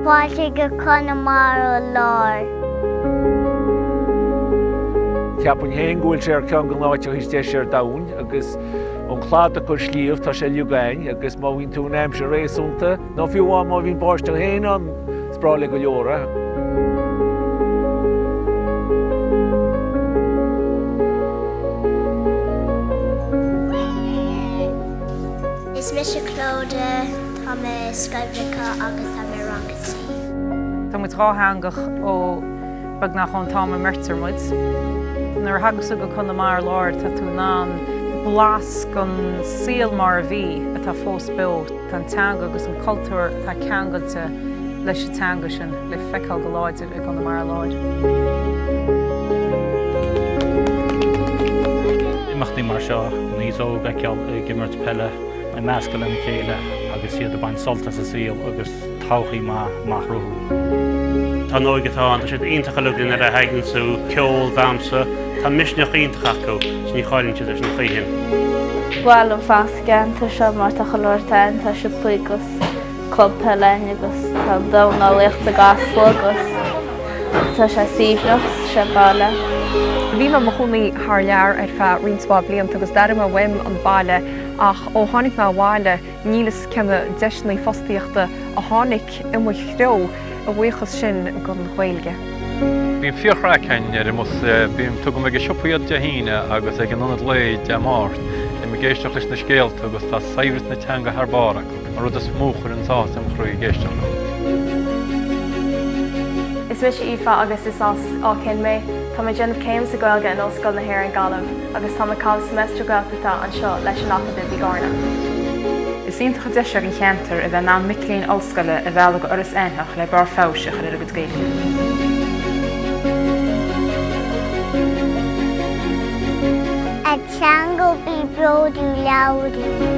Báilte go Conamara Láir. Ceapann héin gúil sé ar ceann go láite hís dé sé ar domhain agus an chláda chu slíomh tá sé liúgáin agus má bhíonn tú an aimse réasúnta nó fiúháin má bhíonn báiste héin an sprála go leora. Is mis Clóide tá mé scoibhleacha agus tá mé rangatí. Tá muid ráthangach ó bag nach chun táma mertarmuid. Nuair hagus go Conamara Láir tá tú ná blas gon síl mar a bhí atá fós beo tá teanga agus an cultúr tá ceangailte leis an teanga sin le feiceáil go láidir i Conamara Láir. Imachtaí mar seo níos óga ceall i gimmert pelle an meascail na chéile agus siad a bain soltas a síl agus tauchaí má ruthú. Tá nóigetá an siad iontacha lugin ar a haigeann sú ceol damsa tá misneach iontacha acu s ní cháilinte leis na féin. Bhil an feascán tá seo mar tá chalóirtain tá si puigus clubtha lein agus tá dóna leocht a gasla agus tá sé síbneach sé báile. Bhí me mo chunaí th leabhar ar feadh rionsbá blianta agus d'fhairm a bhaim an báile ach ó tháinig me bháile nílas cenne deisnaí fostaíochta a tháinig i mo chreo a bhuíochas sin go an Ghaeilge. Bhíon fíorchracein ar bhíon tugam ag siopúiad de híine agus ag an anad le de máirt i mi géisteach leis na scéalta agus tá saibhrit na teanga thbára a rud is smúchar an tá am chruí géisteach. Is mis ifa agus is as á cin mé, tá mé déanamh céim sa Gaeilge an Ollscoil na hÉir an Gaillimh agus tá cá semestra Gaeltachta an seo leis an académí bhí garna. Is iontacha deise an cheantar a bheith ná miclíonn ollscoile a bhealach go oras aithneach le bar fáise chuir agus Gaeilge. A teanga bí bródú leabhadú.